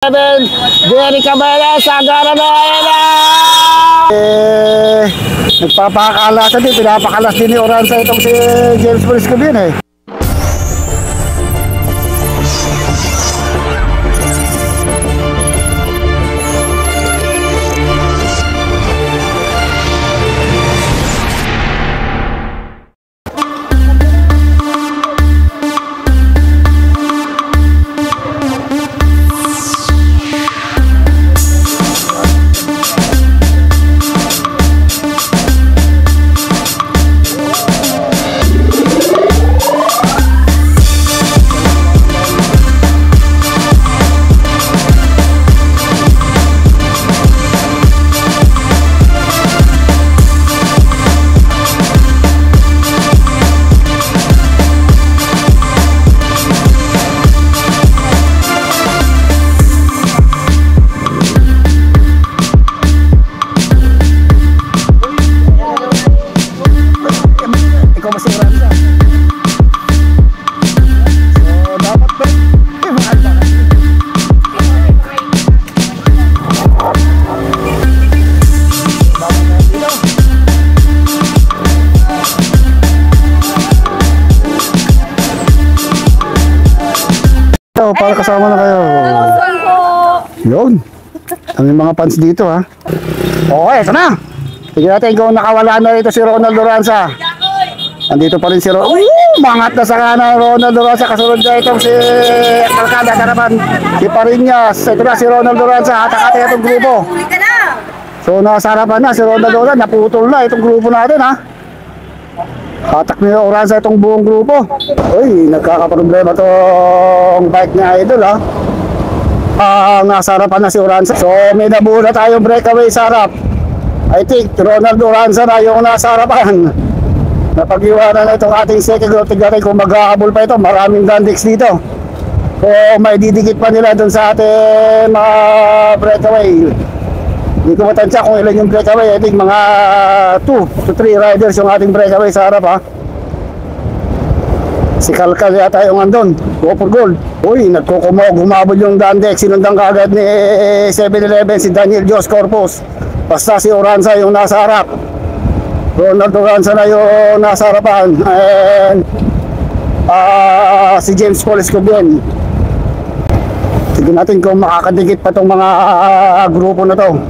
Jerry Cabela sa Garanayana! Nagpapakalas din, pinapakalas din ni Oranza itong si James Frisco din eh. Para kasama na kayo. Yun. Ang mga fans dito ha. Okay, ito na. Tignan natin kung nakawala na rito si Ronald Loranza. Andito pa rin si Ronald. Mangat na sa kanan Ronald Loranza. Kasunod na itong si Calcada Carapan. Si Pariñas. Ito na si Ronald Loranza. Hatak-hatak itong grupo. So nasa harapan na si Ronald Loranza. Naputol na itong grupo natin ha. Hatak ni Oranza itong buong grupo. Uy, nagkakaproblema itong bike niya idol ha. Nasa harapan na si Oranza. So may nabuo na tayong breakaway sa harap. I think Ronald Oranza na yung nasa harapan. Napag-iwanan na itong ating second group. Tignan kung mag-ahabol pa ito. Maraming Dandex dito. So may didikit pa nila dun sa ating mga breakaway. Hindi ko matansya kung ilan yung breakaway. I think mga 2 to 3 riders yung ating breakaway sa harap ha. Si Calcal yata yung andon. Go for gold. Uy, humabol yung Dandex. Sinundan kaagad ni 7-Eleven si Daniel Jos Corpus. Basta si Oranza yung nasa harap. Ronald Oranza na yung nasa harapan. And si James Paul Escobian. Tignan natin kung makakadikit pa itong mga grupo na to.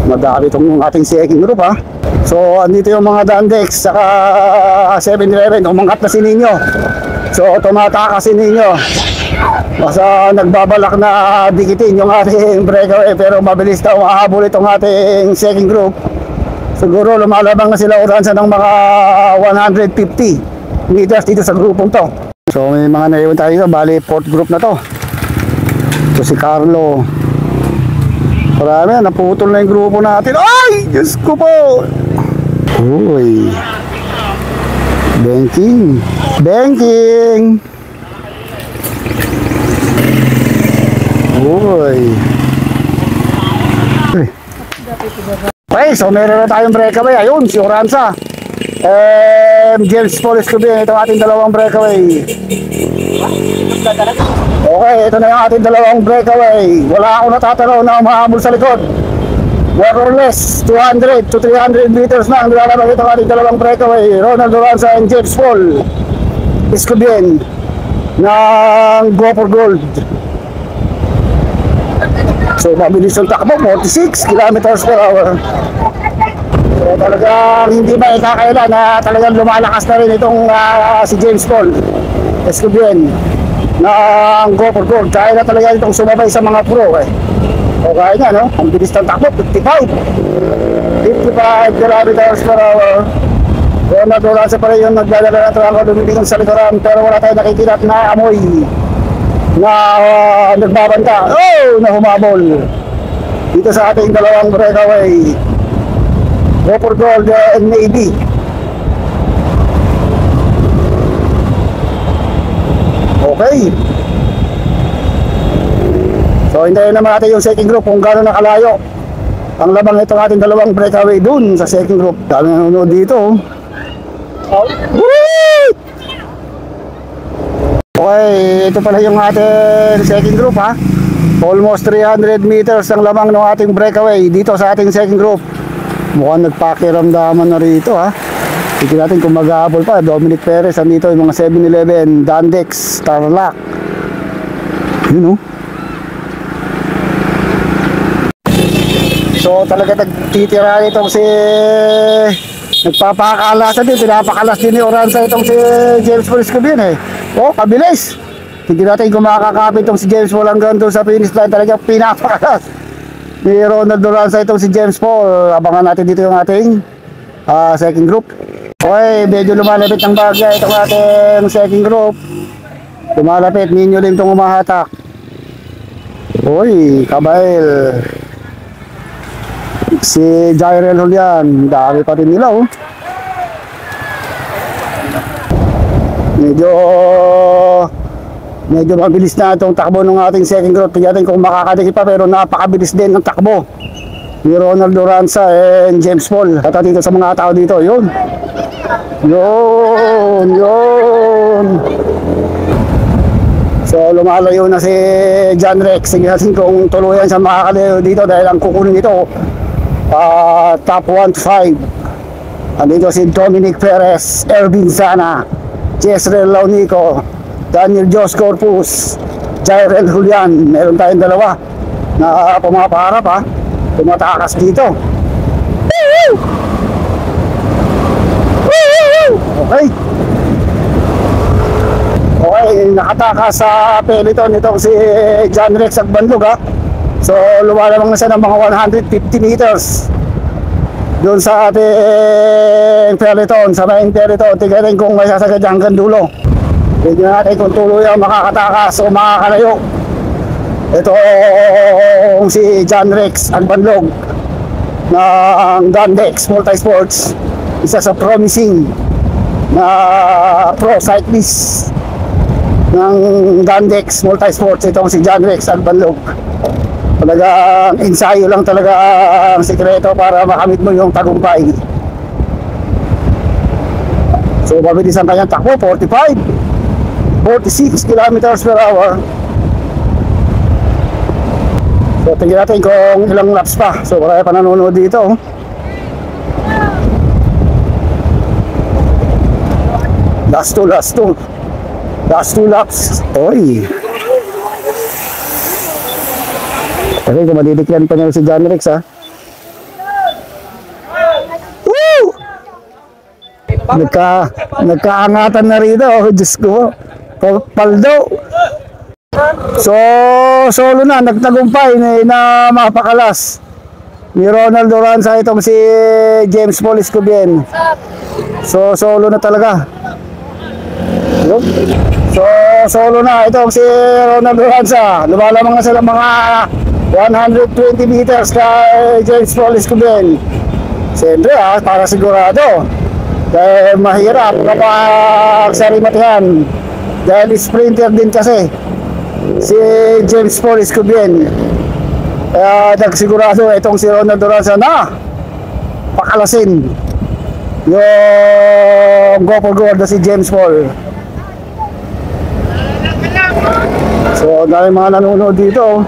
Madami itong ating second group ha. So andito yung mga Dandex saka 7-Eleven. Umangat na si Nino. So tumataka si Nino. Basta nagbabalak na dikitin yung ating breakaway. Pero mabilis daw mahabol itong ating second group. Siguro lumalabang na sila Oranza ng mga 150 meters dito sa grupong to. So may mga naiwan tayo dito. Bali 4th group na to. So si Carlo. Marami, naputol na yung grupo natin. Ay! Diyos ko po! Uy! Banking! Banking! Uy! Okay, so meron na tayong breakaway. Ayun, si Oranza. James Paul Escobian, ito ating dalawang breakaway. Okay, ito na yung ating dalawang breakaway. Wala akong natatanaw na umahabol sa likod. More or less 200 to 300 meters na ang nilalabag itong ating dalawang breakaway. Ronald Oranza and James Paul Escobian ng Go for Gold. So mabilis yung takbo, 46 kilometers per hour. So talagang hindi ba ikakaila na talagang lumalakas na rin itong si James Paul Escobian na Go for Gold. Kaya na talaga itong sumabay sa mga pro eh. O kaya nga no, ang bilis ng takbo, 55 kilometers per hour. Ronald Oranza pa rin yung nagdadala ng trangko, lumilingon sa likuran. Pero wala tayong nakikita na amoy na nagbabanta. Oh, na humabol dito sa ating dalawang breakaway. Go for Gold and maybe. Okay. So hintayin naman natin yung second group kung gano'n nakalayo ang labang itong ating dalawang breakaway dun sa second group. Dami nanonood dito. Okay, ito pala yung ating second group ha. Almost 300 meters ang lamang ng ating breakaway dito sa ating second group. Mukhang nagpakiramdaman na rito ha. Tignan natin kung mag-aabol pa. Dominic Perez andito, yung mga 7-Eleven, Dandex, Tarlac. Yun oh. So talaga nagtitira itong si nagpapakalas din, pinapakalas din ni Oranza itong si James Paul Escobian eh. Oh, kabilis. Tignan natin kung makakapit itong si James Paul hanggang doon sa finish line. Talaga pinapakalas ni Ronald Oranza itong si James Paul. Abangan natin dito yung ating second group. Okay, medyo lumalapit ng bagay itong ating second group. Lumalapit, Ninyo Lim itong umahatak. Uy, Kabail. Si Jairel Julian, dami pa rin nila oh. Medyo mabilis na itong takbo ng ating second group. Tignan natin kung makakadikit pa, pero napakabilis din ng takbo ni Ronald Oranza and James Paul. Tata dito sa mga tao dito, yun. So lumalayo na si John Rex. Tignan natin kung tuluyan siya makakalayo dito dahil ang kukunin ito top 1-5. Andito si Dominic Perez, Ervin Zana, Jezreel Launico, Daniel Jos Corpus, Jairel Julian. Meron tayong dalawa na pumapaharap ha, tumatakas dito. Okay, nakatakas sa peloton itong si John Rex Agbanlog ha. So lumalamang na siya ng mga 150 meters doon sa ating peloton, sa main peloton. Tignan kung may sasagad hanggang dulo. Tignan natin kung tuloy ang makakatakas o makakalayo. Ito si John Rex Agbanlog ng Dandex Multisports, isa sa promising na pro cyclist ng Dandex Multisports. Itong si John Rex Agbanlog. Talagang ensayo lang talaga ang sikreto para makamit mo yung tagumpay. So mabilis ang kanyang takbo, 46 kilometers per hour. So tingnan natin kung ilang laps pa. So marami pa nanonood dito. Last two laps. Oy. Okay, kung madidikyan pa niya si John Rex ha. Woo! Nagkaangatan na rito. Oh, Diyos ko. Paldo. So, solo na. Nagtagumpay na mapakalas ni Ronald Oranza itong si James Paul Escobian. So, solo na talaga. So, solo na itong si Ronald Oranza. Lumalamang na sila mga 120 meters kay James Paul Escobian. Siyempre para sigurado. Dahil mahirap kapag sarimatihan. Dahil sprinter din kasi si James Paul Escobian. Kaya nagsigurado itong si Ronald Oranza na pakalasin yung go for gold na si James Paul. So dahil mga nanonood dito.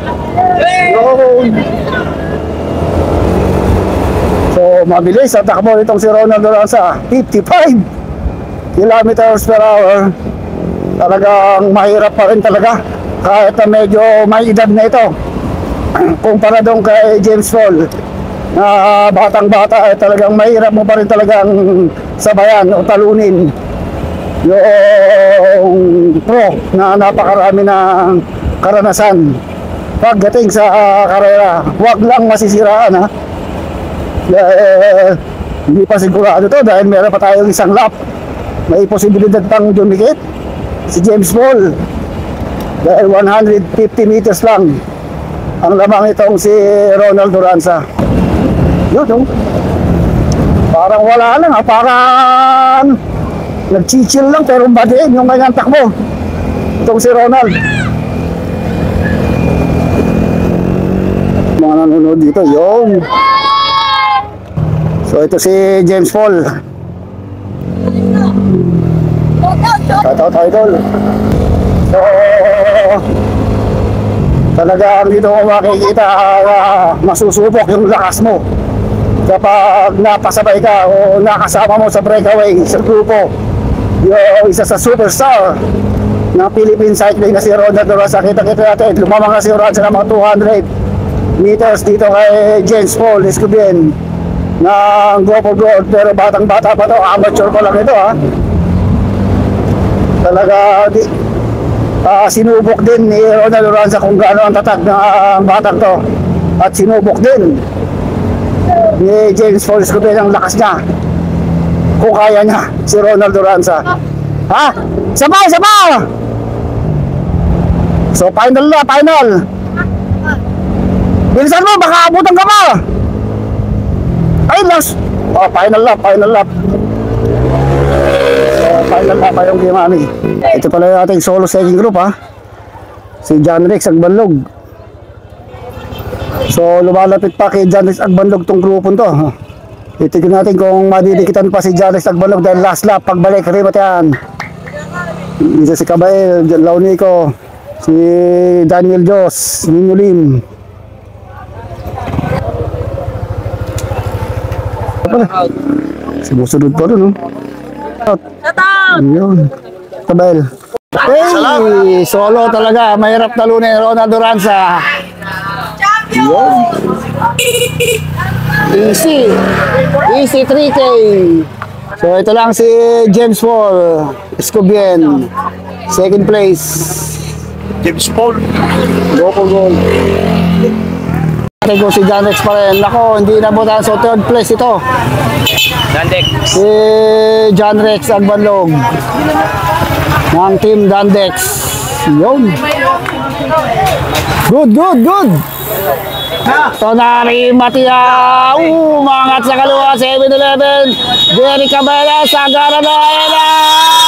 So mabilis ang takbo itong si Ronald Oranza, 55 kilometers per hour. Talagang mahirap pa rin talaga kahit na medyo may edad na ito kumpara doon kay James Paul na batang bata. Talagang mahirap mo pa rin talagang sabayan o talunin yung pro na napakarami ng karanasan pagdating sa karera. Huwag lang masisiraan ha. Hindi pa sigurado to dahil meron pa tayong isang lap. May posibilidad pang dumikit si James Paul dahil 150 meters lang ang lamang itong si Ronald Oranza. Yun parang wala lang ha. Parang nagchichill lang pero badiin yung kanyang takbo itong si Ronald. Mga nanonood dito yung so ito si James Paul. Shoutout idol. So, talagang dito ko makikita masusubok yung lakas mo kapag napasabay ka o nakasama mo sa breakaway sa grupo yung isa sa superstar ng Philippine cycling na si Ronald Loranza. Kita-kita natin lumamang na si Loranza ng mga 200 meters dito kay James Paul Escobien ng Go for Gold, pero batang bata pa to, amateur pa lang ito ha. Talaga sinubok din ni Ronald Loranza kung gaano ang tatag ng batang to, at sinubok din ni James Paul Escobien ang lakas niya kung kaya niya si Ronald Loranza. Ha? Sabay! So final na, final. Bilisan mo, baka abutan ka pa. Ay, last. Oh, final lap. Final lap yung Kimani. Ito pala yung ating solo second group ha. Si John Rex Agbanlog. So lumalapit pa kay John Rex Agbanlog tong grupon to. Titignan natin kung madidikitan pa si John Rex Agbanlog dahil last lap pagbalik remote yan. Isa si Cabael, Launico, si Daniel Jos, Nino Lim. Sumusunod pa rin, no? Yun. Cabael. Hey! Solo talaga. Mahirap talunin Ronald Loranza. Yun. Easy 3K. So ito lang si James Paul Escobien, second place. James Paul. Go for gold. Ko si John Rex pa rin. Nako, hindi nabutan. So third place ito. Dandex. Si John Rex Agbanlog ng Team Dandex. Yun. Good. Tonari Matia. Umangat sa kaluwa. 7-11. Jerry Cabela. Sagara na.